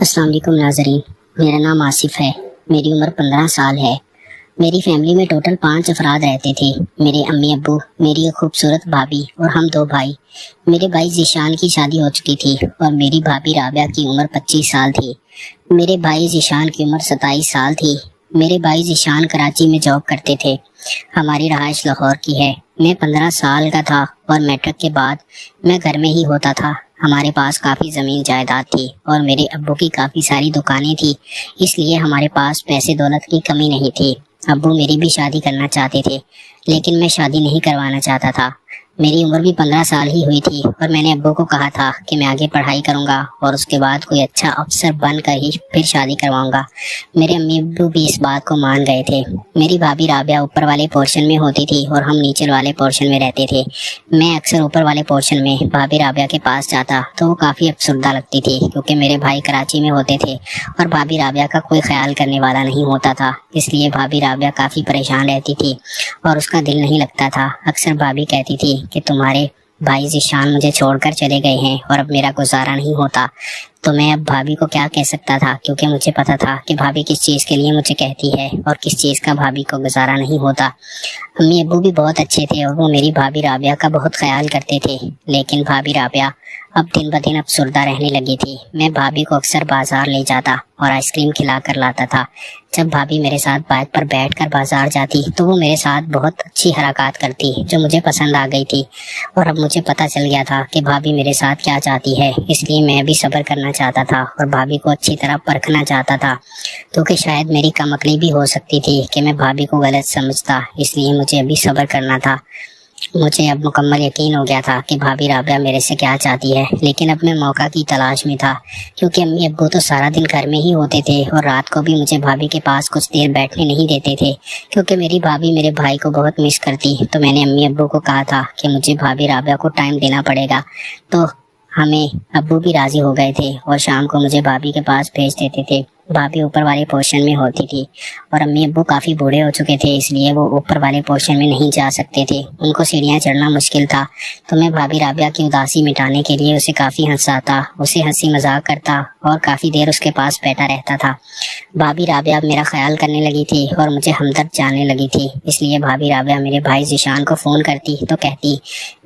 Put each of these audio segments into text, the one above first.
السلام علیکم ناظرین، میرا نام آصف ہے۔ میری عمر 15 سال ہے۔ میری فیملی میں ٹوٹل 5 افراد رہتے تھے۔ میرے امی ابو، میری ایک خوبصورت بھابھی اور ہم 2 بھائی۔ میرے بھائی ذیشان کی شادی ہو چکی تھی اور میری بھابھی رابعہ کی عمر 25 سال تھی۔ میرے بھائی ذیشان کی عمر 27 سال تھی۔ میرے بھائی ذیشان کراچی میں جاب کرتے تھے۔ ہماری رہائش لاہور کی ہے۔ میں 15 سال کا تھا اور میٹرک کے بعد میں گھر میں ہی ہوتا تھا۔ ہمارے پاس کافی زمین جائیداد تھی اور میرے ابو کی کافی ساری دکانیں تھی، اس لیے ہمارے پاس پیسے دولت کی کمی نہیں تھی۔ ابو میری بھی شادی کرنا چاہتے تھے لیکن میں شادی نہیں کروانا چاہتا تھا۔ میری عمر بھی 15 سال ہی ہوئی تھی اور میں نے ابو کو کہا تھا کہ میں آگے پڑھائی کروں گا اور اس کے بعد کوئی اچھا افسر بن کر ہی پھر شادی کرواؤں گا۔ میرے امی ابو بھی اس بات کو مان گئے تھے۔ میری بھابھی رابعہ اوپر والے پورشن میں ہوتی تھی اور ہم نیچے والے پورشن میں رہتے تھے۔ میں اکثر اوپر والے پورشن میں بھابھی رابعہ کے پاس جاتا تو وہ کافی افسردہ لگتی تھی کیونکہ میرے بھائی کراچی میں ہوتے تھے اور بھابھی رابعہ کا کوئی خیال کرنے والا نہیں ہوتا تھا، اس لیے بھابھی رابعہ کافی پریشان رہتی تھی اور اس کا دل نہیں لگتا تھا۔ اکثر بھابھی کہتی تھی کہ تمہارے بھائی ذیشان مجھے چھوڑ کر چلے گئے ہیں اور اب میرا گزارا نہیں ہوتا۔ تو میں اب بھابھی کو کیا کہہ سکتا تھا کیونکہ مجھے پتا تھا کہ بھابھی کس چیز کے لیے مجھے کہتی ہے اور کس چیز کا بھابھی کو گزارا نہیں ہوتا۔ امی ابو بھی بہت اچھے تھے اور وہ میری بھابھی رابعہ کا بہت خیال کرتے تھے، لیکن بھابھی رابعہ اب دن بدن افسردہ رہنے لگی تھی۔ میں بھابھی کو اکثر بازار لے جاتا اور آئس کریم کھلا کر لاتا تھا۔ جب بھابھی میرے ساتھ بائک پر بیٹھ کر بازار جاتی تو وہ میرے ساتھ بہت اچھی حرکات کرتی جو مجھے پسند آ گئی تھی، اور اب مجھے پتہ چل گیا تھا کہ بھابھی میرے ساتھ کیا چاہتی ہے، اس لیے میں بھی صبر کرنا چاہتا تھا اور بھابھی کو اچھی طرح پرکھنا چاہتا تھا، کیونکہ شاید میری کم عقلی بھی ہو سکتی تھی کہ میں بھابھی کو غلط سمجھتا، اس لیے مجھے ابھی صبر کرنا تھا۔ مجھے اب مکمل یقین ہو گیا تھا کہ بھابھی رابعہ میرے سے کیا چاہتی ہے، لیکن اب میں موقع کی تلاش میں تھا کیونکہ امی ابو تو سارا دن گھر میں ہی ہوتے تھے اور رات کو بھی مجھے بھابھی کے پاس کچھ دیر بیٹھنے نہیں دیتے تھے کیونکہ میری بھابھی میرے بھائی کو بہت مس کرتی۔ تو میں نے امی ابو کو کہا تھا کہ مجھے بھابھی رابعہ کو ٹائم دینا پڑے گا، تو ہمیں ابو بھی راضی ہو گئے تھے اور شام کو مجھے بھابھی کے پاس بھیج دیتے تھے۔ بھابھی اوپر والے پورشن میں ہوتی تھی اور امی ابو کافی بوڑھے ہو چکے تھے، اس لیے وہ اوپر والے پورشن میں نہیں جا سکتے تھے، ان کو سیڑھیاں چڑھنا مشکل تھا۔ تو میں بھابھی رابعہ کی اداسی مٹانے کے لیے اسے کافی ہنساتا، اسے ہنسی مذاق کرتا اور کافی دیر اس کے پاس بیٹھا رہتا تھا۔ بھابھی رابعہ اب میرا خیال کرنے لگی تھی اور مجھے ہمدرد جاننے لگی تھی، اس لیے بھابھی رابعہ میرے بھائی ذیشان کو فون کرتی تو کہتی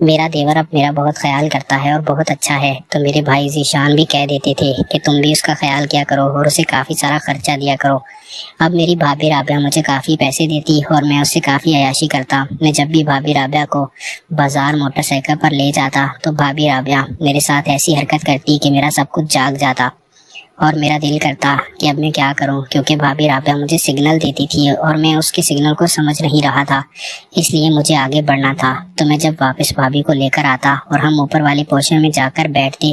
میرا دیور اب میرا بہت خیال کرتا ہے اور بہت اچھا ہے۔ تو میرے بھائی ذیشان بھی کہہ دیتے تھے کہ تم بھی اس کا خیال کیا کرو اور اسے کافی سارا خرچہ دیا کرو۔ اب میری بھابھی رابعہ مجھے کافی پیسے دیتی اور میں اس سے کافی عیاشی کرتا۔ میں جب بھی بھابھی رابعہ کو بازار موٹر سائیکل پر لے جاتا تو بھابھی رابعہ میرے ساتھ ایسی حرکت کرتی کہ میرا سب کچھ جاگ جاتا اور میرا دل کرتا کہ اب میں کیا کروں، کیونکہ بھابھی رابعہ مجھے سگنل دیتی تھی اور میں اس کے سگنل کو سمجھ نہیں رہا تھا، اس لیے مجھے آگے بڑھنا تھا۔ تو میں جب واپس بھابھی کو لے کر آتا اور ہم اوپر والے پورشن میں جا کر بیٹھتے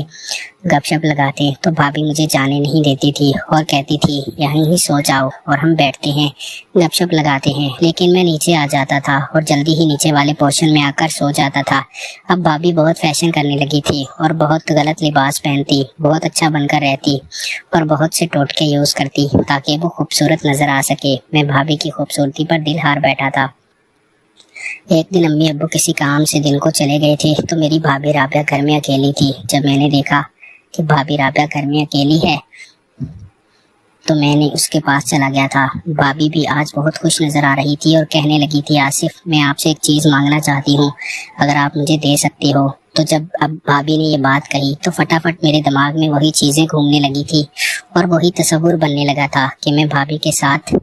گپ شپ لگاتے تو بھابھی مجھے جانے نہیں دیتی تھی اور کہتی تھی یہیں ہی سو جاؤ، اور ہم بیٹھتے ہیں گپ شپ لگاتے ہیں، لیکن میں نیچے آ جاتا تھا اور جلدی ہی نیچے والے پورشن میں آ کر سو جاتا تھا۔ اب بھابھی بہت فیشن کرنے لگی تھی اور بہت غلط لباس پہنتی، بہت اچھا بن کر رہتی اور بہت سے ٹوٹکے یوز کرتی تاکہ وہ خوبصورت نظر آ سکے۔ میں بھابھی کی خوبصورتی پر دل ہار بیٹھا تھا۔ ایک دن امی ابو کسی کام سے دن کو چلے گئے تھے تو میری بھابھی رابعہ گھر میں اکیلی تھی۔ جب میں نے دیکھا کہ بھابھی رابعہ گھر میں اکیلی ہے تو میں نے اس کے پاس چلا گیا تھا۔ بھابھی بھی آج بہت خوش نظر آ رہی تھی اور کہنے لگی تھی آصف، میں آپ سے ایک چیز مانگنا چاہتی ہوں، اگر آپ مجھے دے سکتے ہو۔ تو جب اب بھابھی نے یہ بات کہی تو فٹافٹ میرے دماغ میں وہی چیزیں گھومنے لگی تھی اور وہی تصور بننے لگا تھا کہ میں بھابھی کے ساتھ،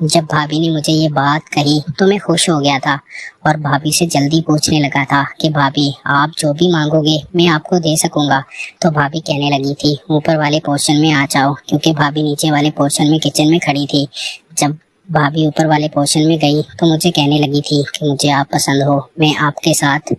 جب بھابھی نے مجھے یہ بات کہی تو میں خوش ہو گیا تھا اور بھابھی سے جلدی پوچھنے لگا تھا کہ بھابھی آپ جو بھی مانگو گے میں آپ کو دے سکوں گا۔ تو بھابھی کہنے لگی تھی اوپر والے پورشن میں آ جاؤ، کیونکہ بھابھی نیچے والے پورشن میں کچن میں کھڑی تھی۔ جب بھابھی اوپر والے پورشن میں گئی تو مجھے کہنے لگی تھی کہ مجھے آپ پسند ہو، میں آپ کے ساتھ